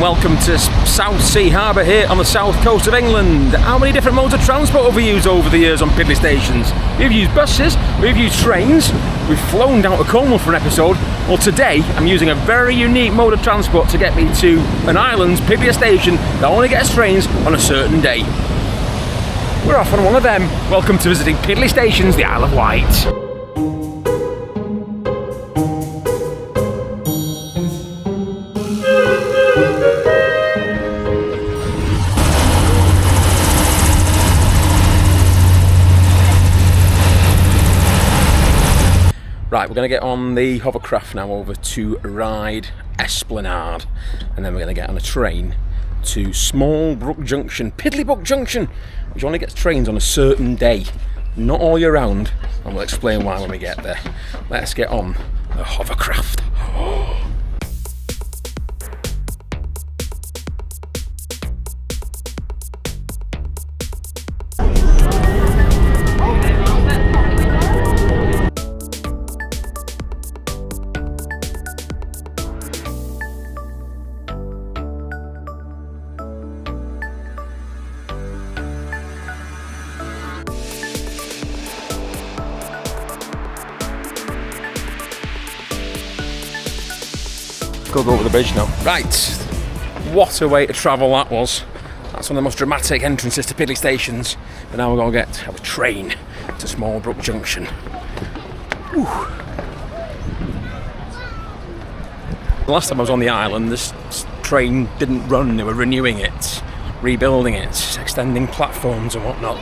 Welcome to South Sea Harbour here on the south coast of England. How many different modes of transport have we used over the years on Piddly Stations? We've used buses, we've used trains, we've flown down to Cornwall for an episode. Well, today I'm using a very unique mode of transport to get me to an island's Piddly station that only gets trains on a certain day. We're off on one of them. Welcome to Visiting Piddly Stations, the Isle of Wight. Right, we're going to get on the hovercraft now over to ride Esplanard, and then we're going to get on a train to Smallbrook Junction, Piddly Junction, which only gets trains on a certain day, not all year round, and we'll explain why when we get there. Let's get on the hovercraft. Go over the bridge now. Right, what a way to travel that was. That's one of the most dramatic entrances to Piddly Stations. But now we're going to get a train to Smallbrook Junction. Whew. The last time I was on the island, this train didn't run. They were renewing it, rebuilding it, extending platforms and whatnot.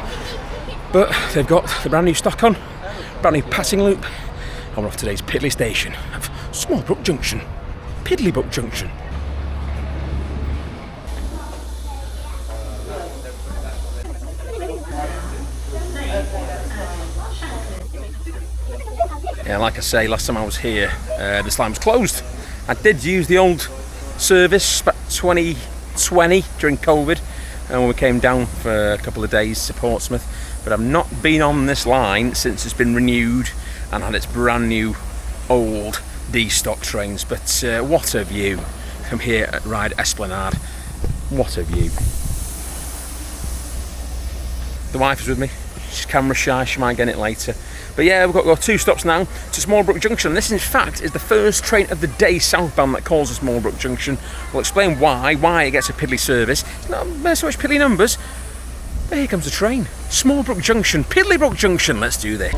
But they've got the brand new stock on, brand new passing loop, and we're off today's Piddly Station of Smallbrook Junction. Piddly Junction. Yeah, like I say, last time I was here, this line was closed. I did use the old service back 2020 during COVID, and when we came down for a couple of days to Portsmouth, but I've not been on this line since it's been renewed and had its brand new old D-stock trains. But what a view from here at Ride Esplanard. What a view. The wife is with me. She's camera shy, she might get it later. But yeah, we've got to go 2 stops now to Smallbrook Junction. This in fact is the first train of the day southbound that calls at Smallbrook Junction. We'll explain why it gets a Piddly service. It's not so much Piddly numbers. But here comes the train. Smallbrook Junction, Piddly Junction. Let's do this.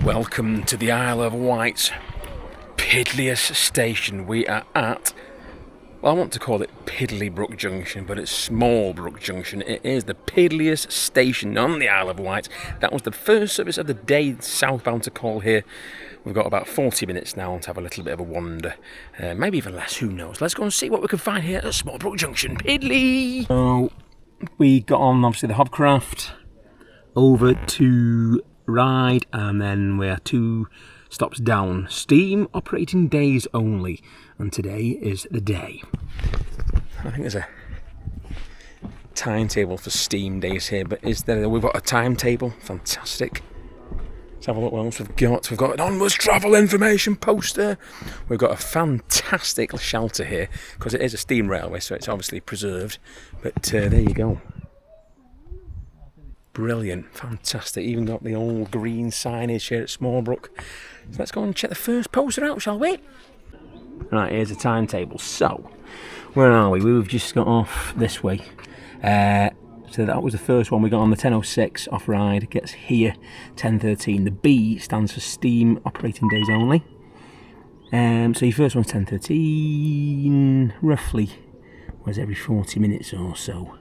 Welcome to the Isle of Wight Piddliest station. We are at, well, I want to call it Piddly Junction, but it's Smallbrook Junction. It is the piddliest station on the Isle of Wight. That was the first service of the day southbound to call here. We've got about 40 minutes now to have a little bit of a wander. Maybe even less, who knows. Let's go and see what we can find here at Smallbrook Junction. Piddly! So, we got on, obviously, the hobcraft over to Ride, and then we're 2 stops down. Steam operating days only, and today is the day. I think there's a timetable for steam days here, but is there? We've got a timetable. Fantastic. Let's have a look what else we've got. We've got an onwards travel information poster. We've got a fantastic shelter here because it is a steam railway, so it's obviously preserved. But there you go. Brilliant, fantastic. Even got the old green signage here at Smallbrook. So let's go and check the first poster out, shall we? Right, here's a timetable. So, where are we? We've just got off this way. So that was the first one. We got on the 10:06 off ride. Gets here 10:13. The B stands for steam operating days only. So your first one's 10:13, roughly, was every 40 minutes or so.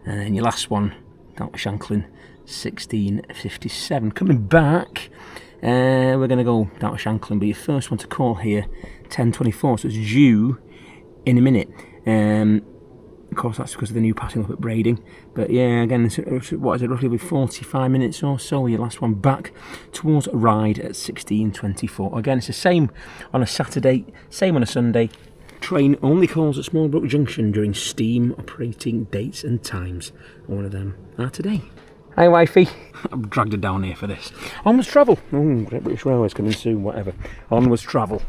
And then your last one, down to Shanklin, 16:57. Coming back, we're going to go down to Shanklin, but your first one to call here, 10:24, so it's due in a minute. Of course, that's because of the new passing up at Brading. But yeah, again, what is it, roughly 45 minutes or so, your last one back towards Ryde at 16:24. Again, it's the same on a Saturday, same on a Sunday. Train only calls at Smallbrook Junction during steam operating dates and times. One of them are today. Hi, wifey. I've dragged her down here for this. Onwards travel. Great British Railways coming soon, whatever. Onwards travel.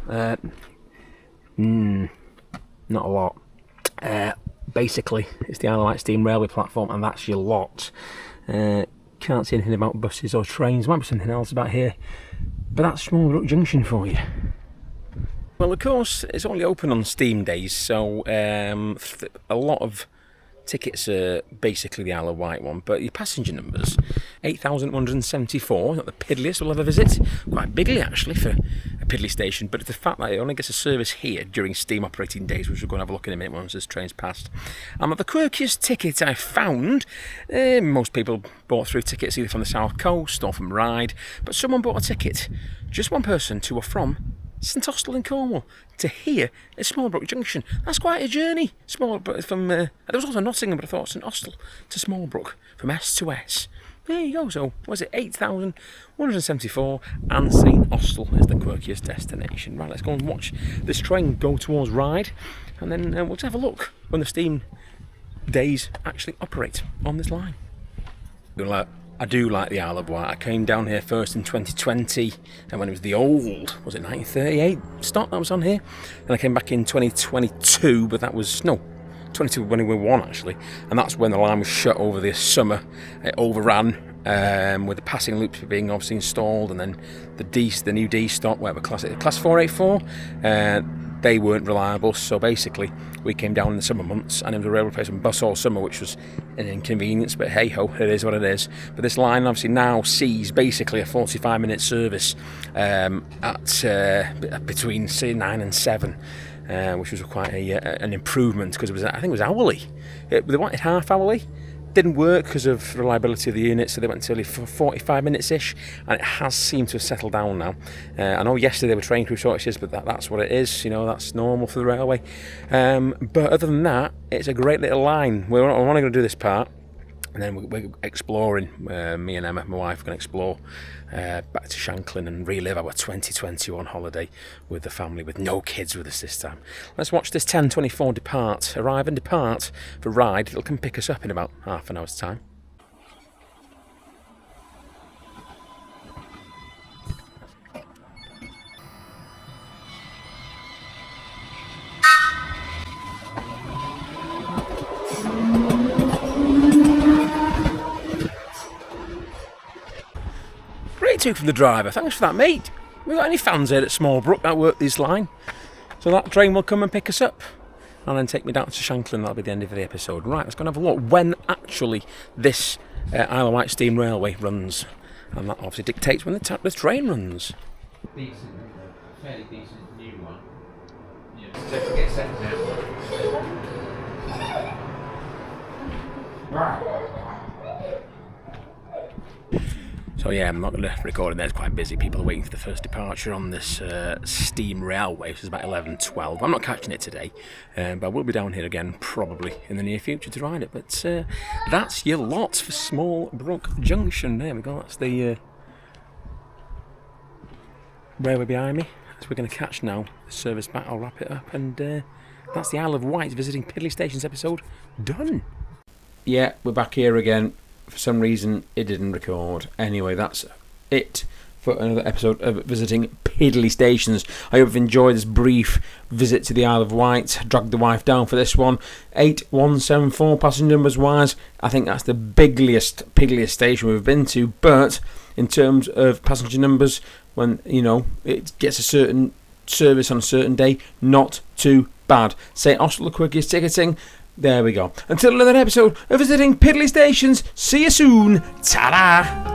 Not a lot. Basically, it's the Isle of Wight Steam Railway platform, and that's your lot. Can't see anything about buses or trains. Might be something else about here, but that's Smallbrook Junction for you. Well, of course, it's only open on steam days, so a lot of tickets are basically the Isle of Wight one, but your passenger numbers, 8,174, not the piddliest we'll ever visit, quite bigly actually for a piddly station, but the fact that it only gets a service here during steam operating days, which we're going to have a look in a minute once this train's passed. And the quirkiest ticket I found, most people bought through tickets either from the South Coast or from Ryde, but someone bought a ticket, just one person, to or from St Austell in Cornwall to here at Smallbrook Junction. That's quite a journey. There was also Nottingham, but I thought St Austell to Smallbrook from S to S. There you go. So was it 8,174, and St Austell is the quirkiest destination. Right, let's go and watch this train go towards Ryde, and then we'll just have a look when the steam days actually operate on this line. I do like the Isle of Wight. I came down here first in 2020, and when it was the old, was it 1938 stop that was on here? And I came back in 2022, but that was, no, 2021 actually, and that's when the line was shut over the summer. It overran with the passing loops being obviously installed, and then the new D stop, whatever class 484, they weren't reliable, so basically we came down in the summer months, and it was a rail replacement bus all summer, which was an inconvenience, but hey ho, it is what it is. But this line obviously now sees basically a 45-minute service at between say 9 and 7, which was quite an improvement, because I think it was hourly. They wanted half hourly. Didn't work because of reliability of the unit, so they went to only 45 minutes ish, and it has seemed to have settled down now. I know yesterday they were train crew shortages, but that's what it is, that's normal for the railway. But other than that, it's a great little line. We're only going to do this part, and then we're exploring. Me and Emma, my wife, are going to explore back to Shanklin and relive our 2021 holiday with the family, with no kids with us this time. Let's watch this 10:24 arrive and depart for Ryde. It'll come pick us up in about half an hour's time. From the driver, thanks for that, mate. We got any fans here at Smallbrook that work this line? So that train will come and pick us up and then take me down to Shanklin. That'll be the end of the episode. Right, let's go and have a look when actually this Isle of Wight Steam Railway runs, and that obviously dictates when the train runs. Decent, fairly decent new one. Yeah. Don't forget second now. So yeah, I'm not going to record it there, it's quite busy. People are waiting for the first departure on this steam railway, which is about 11:12. I'm not catching it today, but I will be down here again probably in the near future to ride it. But that's your lot for Smallbrook Junction. There we go, that's the railway behind me. So we're going to catch now the service back. I'll wrap it up, and that's the Isle of Wight Visiting Piddly Stations episode done. Yeah, we're back here again. For some reason, it didn't record. Anyway, that's it for another episode of Visiting Piddly Stations. I hope you've enjoyed this brief visit to the Isle of Wight. Dragged the wife down for this one. 8174 passenger numbers wise. I think that's the pidliest station we've been to. But in terms of passenger numbers, when, you know, it gets a certain service on a certain day. Not too bad. St Austell the quickest ticketing. There we go. Until another episode of Visiting Piddly Stations, see you soon. Ta-da!